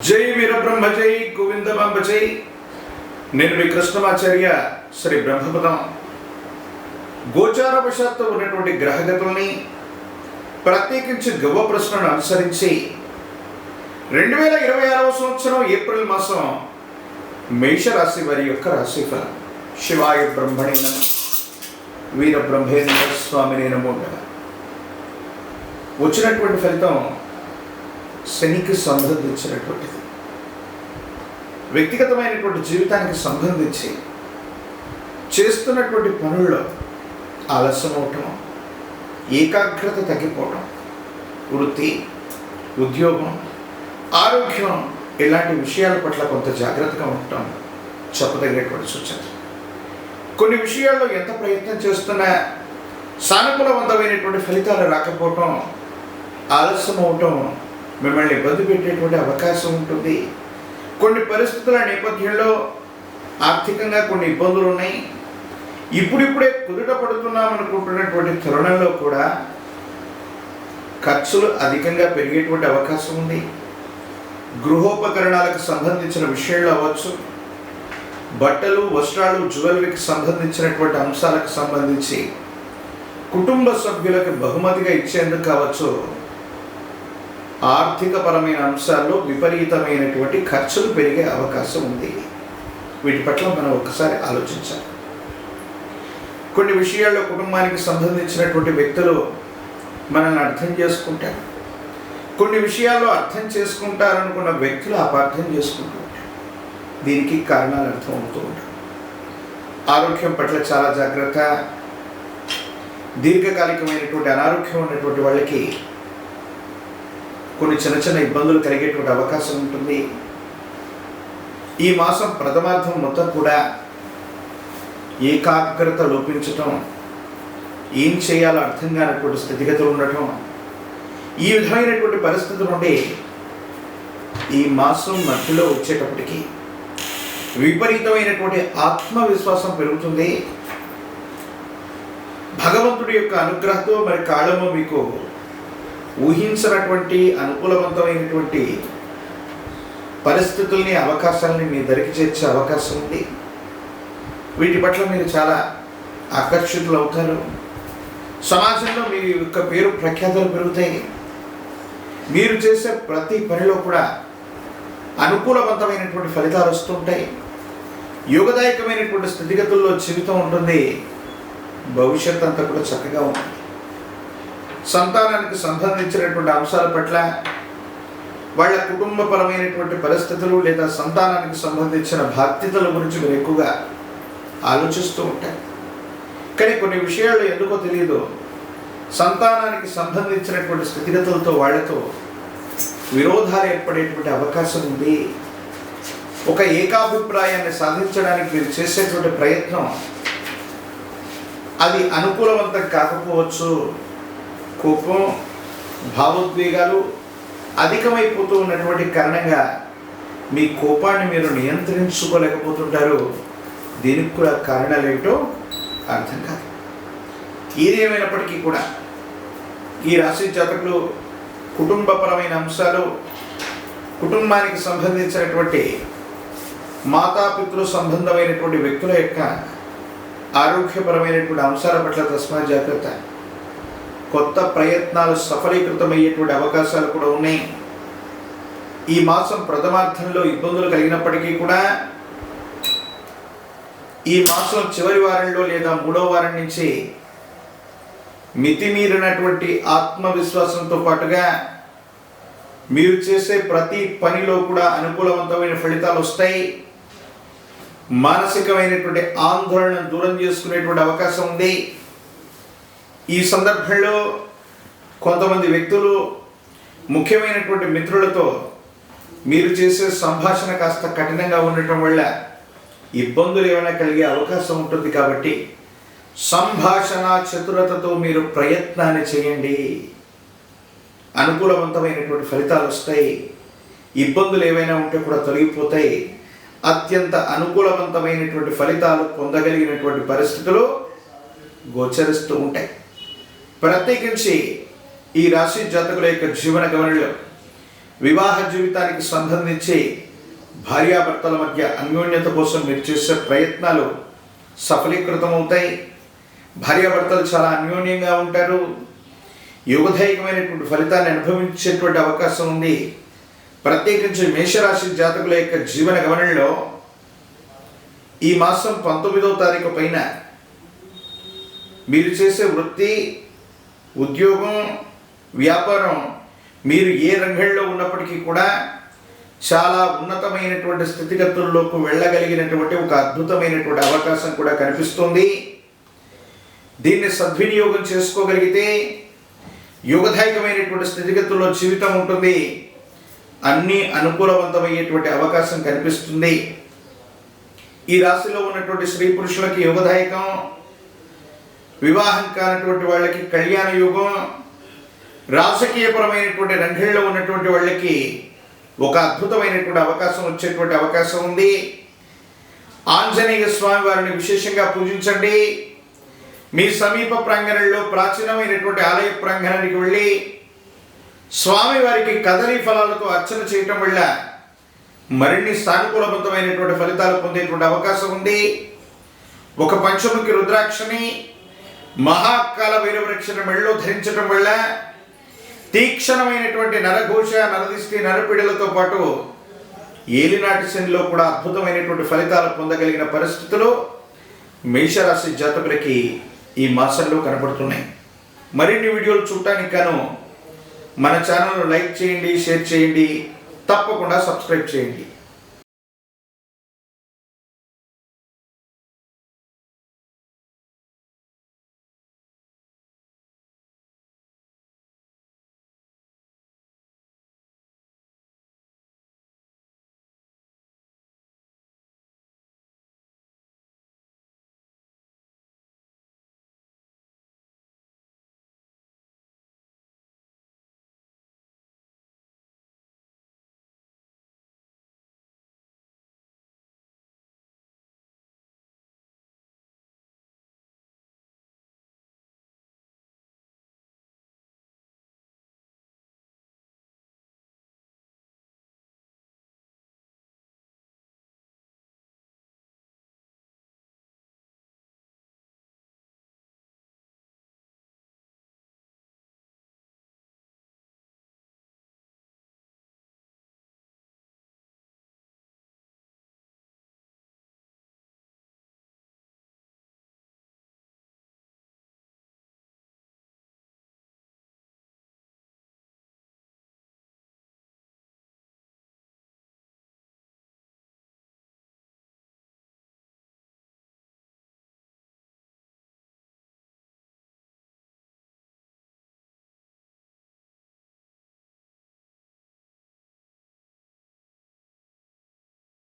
జై వీరబ్రహ్మ జై గోవిందమాంబ జై. నేను మీ కృష్ణమాచార్య శ్రీ బ్రహ్మపదం. గోచారవశాత్తు ఉన్నటువంటి గ్రహగతుల్ని ప్రత్యేకించి గవ్వ ప్రశ్నను అనుసరించి 2026వ సంవత్సరం ఏప్రిల్ మాసం మేషరాశి వారి యొక్క రాశిఫలం. శివాయ బ్రహ్మణే నమః, వీరబ్రహ్మేంద్ర స్వామినే నమో నమః. వచ్చినటువంటి ఫలితం శనికి సంబంధించినటువంటిది. వ్యక్తిగతమైనటువంటి జీవితానికి సంబంధించి చేస్తున్నటువంటి పనుల్లో ఆలస్యం అవటం, ఏకాగ్రత తగ్గిపోవటం, వృత్తి, ఉద్యోగం, ఆరోగ్యం ఇలాంటి విషయాల పట్ల కొంత జాగ్రత్తగా ఉండటం చెప్పదగినటువంటి సూచన. కొన్ని విషయాల్లో ఎంత ప్రయత్నం చేస్తున్నా సానుకూలవంతమైనటువంటి ఫలితాలు రాకపోవటం, ఆలస్యం అవటం మిమ్మల్ని ఇబ్బంది పెట్టేటువంటి అవకాశం ఉంటుంది. కొన్ని పరిస్థితుల నేపథ్యంలో ఆర్థికంగా కొన్ని ఇబ్బందులు ఉన్నాయి. ఇప్పుడిప్పుడే కుదుట పడుతున్నాం అనుకుంటున్నటువంటి తరుణంలో కూడా ఖర్చులు అధికంగా పెరిగేటువంటి అవకాశం ఉంది. గృహోపకరణాలకు సంబంధించిన విషయాలు అవ్వచ్చు, బట్టలు, వస్త్రాలు, జ్యువెలరీకి సంబంధించినటువంటి అంశాలకు సంబంధించి కుటుంబ సభ్యులకు బహుమతిగా ఇచ్చేందుకు కావచ్చు, ఆర్థికపరమైన అంశాల్లో విపరీతమైనటువంటి ఖర్చులు పెరిగే అవకాశం ఉంది. వీటి పట్ల మనం ఒకసారి ఆలోచించాలి. కొన్ని విషయాల్లో కుటుంబానికి సంబంధించినటువంటి వ్యక్తులు మనల్ని అర్థం చేసుకుంటారు. కొన్ని విషయాల్లో అర్థం చేసుకుంటారనుకున్న వ్యక్తులు అపార్థం చేసుకుంటూ ఉంటారు. దీనికి కారణాలు అర్థం అవుతూ ఉంటారు. ఆరోగ్యం పట్ల చాలా జాగ్రత్త. దీర్ఘకాలికమైనటువంటి అనారోగ్యం ఉన్నటువంటి వాళ్ళకి కొన్ని చిన్న చిన్న ఇబ్బందులు కలిగేటువంటి అవకాశం ఉంటుంది. ఈ మాసం ప్రథమార్థం మొత్తం కూడా ఏకాగ్రత లోపించటం, ఏం చేయాలో అర్థం కానటువంటి స్థితిగతులు ఉండటం, ఈ విధమైనటువంటి పరిస్థితి నుండి ఈ మాసం మధ్యలో వచ్చేటప్పటికి విపరీతమైనటువంటి ఆత్మవిశ్వాసం పెరుగుతుంది. భగవంతుడి యొక్క అనుగ్రహంతో మరి కాలము మీకు ఊహించినటువంటి అనుకూలవంతమైనటువంటి పరిస్థితుల్ని, అవకాశాలని మీ దరికి చేర్చే అవకాశం ఉంది. వీటి పట్ల మీరు చాలా ఆకర్షితులు అవుతారు. సమాజంలో మీ యొక్క పేరు ప్రఖ్యాతులు పెరుగుతాయి. మీరు చేసే ప్రతి పనిలో కూడా అనుకూలవంతమైనటువంటి ఫలితాలు వస్తుంటాయి. యోగదాయకమైనటువంటి స్థితిగతుల్లో జీవితం ఉంటుంది. భవిష్యత్ అంతా కూడా చక్కగా ఉంటుంది. సంతానానికి సంబంధించినటువంటి అంశాల పట్ల, వాళ్ళ కుటుంబపరమైనటువంటి పరిస్థితులు లేదా సంతానానికి సంబంధించిన బాధ్యతల గురించి మీరు ఎక్కువగా ఆలోచిస్తూ ఉంటారు. కానీ కొన్ని విషయాలు ఎందుకో తెలియదు, సంతానానికి సంబంధించినటువంటి స్థితిగతులతో వాళ్ళతో విరోధాలు ఏర్పడేటువంటి అవకాశం ఉంది. ఒక ఏకాభిప్రాయాన్ని సాధించడానికి మీరు చేసేటువంటి ప్రయత్నం అది అనుకూలవంతం కాకపోవచ్చు. కోపం, భావోద్వేగాలు అధికమైపోతూ ఉన్నటువంటి కారణంగా మీ కోపాన్ని మీరు నియంత్రించుకోలేకపోతుంటారు. దీనికి కూడా కారణాలు ఏమిటో అర్థం కాదు. ఏది ఏమైనప్పటికీ కూడా ఈ రాశి జాతకులు కుటుంబపరమైన అంశాలు, కుటుంబానికి సంబంధించినటువంటి మాతాపితృ సంబంధమైనటువంటి వ్యక్తుల యొక్క ఆరోగ్యపరమైనటువంటి అంశాల పట్ల తస్మా జాగ్రత్త. కొత్త ప్రయత్నాలు సఫలీకృతమయ్యేటువంటి అవకాశాలు కూడా ఉన్నాయి. ఈ మాసం ప్రథమార్థంలో ఇబ్బందులు కలిగినప్పటికీ కూడా ఈ మాసం చివరి వారంలో లేదా మూడవ వారం నుంచి మితిమీరినటువంటి ఆత్మవిశ్వాసంతో పాటుగా మీరు చేసే ప్రతి పనిలో కూడా అనుకూలవంతమైన ఫలితాలు వస్తాయి. మానసికమైనటువంటి ఆందోళనను దూరం చేసుకునేటువంటి అవకాశం ఉంది. ఈ సందర్భంలో కొంతమంది వ్యక్తులు, ముఖ్యమైనటువంటి మిత్రులతో మీరు చేసే సంభాషణ కాస్త కఠినంగా ఉండటం వల్ల ఇబ్బందులు ఏమైనా కలిగే అవకాశం ఉంటుంది. కాబట్టి సంభాషణ చతురతతో మీరు ప్రయత్నాన్ని చేయండి. అనుకూలవంతమైనటువంటి ఫలితాలు వస్తాయి. ఇబ్బందులు ఏవైనా ఉంటే కూడా తొలగిపోతాయి. అత్యంత అనుకూలవంతమైనటువంటి ఫలితాలు పొందగలిగినటువంటి పరిస్థితులు గోచరిస్తూ ఉంటాయి. ప్రత్యేకించి ఈ రాశి జాతకుల యొక్క జీవన గమనంలో వివాహ జీవితానికి సంబంధించి భార్యాభర్తల మధ్య అన్యోన్యత కోసం మీరు చేసే ప్రయత్నాలు సఫలీకృతమవుతాయి. భార్యాభర్తలు చాలా అన్యోన్యంగా ఉంటారు. యోగదాయకమైనటువంటి ఫలితాన్ని అనుభవించేటువంటి అవకాశం ఉంది. ప్రత్యేకించి మేషరాశి జాతకుల యొక్క జీవన గమనంలో ఈ మాసం 19వ తారీఖు పైన మీరు చేసే వృత్తి, ఉద్యోగం, వ్యాపారం, మీరు ఏ రంగంలో ఉన్నప్పటికీ కూడా చాలా ఉన్నతమైనటువంటి స్థితిగతుల్లోకి వెళ్ళగలిగినటువంటి ఒక అద్భుతమైనటువంటి అవకాశం కూడా కనిపిస్తుంది. దీన్ని సద్వినియోగం చేసుకోగలిగితే యోగదాయకమైనటువంటి స్థితిగతుల్లో జీవితం ఉంటుంది. అన్నీ అనుకూలవంతమయ్యేటువంటి అవకాశం కనిపిస్తుంది. ఈ రాశిలో ఉన్నటువంటి స్త్రీ పురుషులకి యోగదాయకం, వివాహం కానటువంటి వాళ్ళకి కళ్యాణ యోగం, రాజకీయపరమైనటువంటి రంగంలో ఉన్నటువంటి వాళ్ళకి ఒక అద్భుతమైనటువంటి అవకాశం వచ్చేటువంటి అవకాశం ఉంది. ఆంజనేయ స్వామి వారిని విశేషంగా పూజించండి. మీ సమీప ప్రాంగణంలో ప్రాచీనమైనటువంటి ఆలయ ప్రాంగణానికి వెళ్ళి స్వామివారికి కదలీ ఫలాలతో అర్చన చేయటం వల్ల మరిన్ని సానుకూలవంతమైనటువంటి ఫలితాలు పొందేటువంటి అవకాశం ఉంది. ఒక పంచముఖి రుద్రాక్షని, మహాకాల భైరవరక్షణ మెళ్ళలో ధరించడం వల్ల తీక్షణమైనటువంటి నరఘోష, నరదిష్టి, నరపీడలతో పాటు ఏలినాటి శనిలో కూడా అద్భుతమైనటువంటి ఫలితాలు పొందగలిగిన పరిస్థితులు మేషరాశి జాతకులకి ఈ మాసంలో కనబడుతున్నాయి. మరిన్ని వీడియోలు చూడటానికి గాను మన ఛానల్ను లైక్ చేయండి, షేర్ చేయండి, తప్పకుండా సబ్స్క్రైబ్ చేయండి.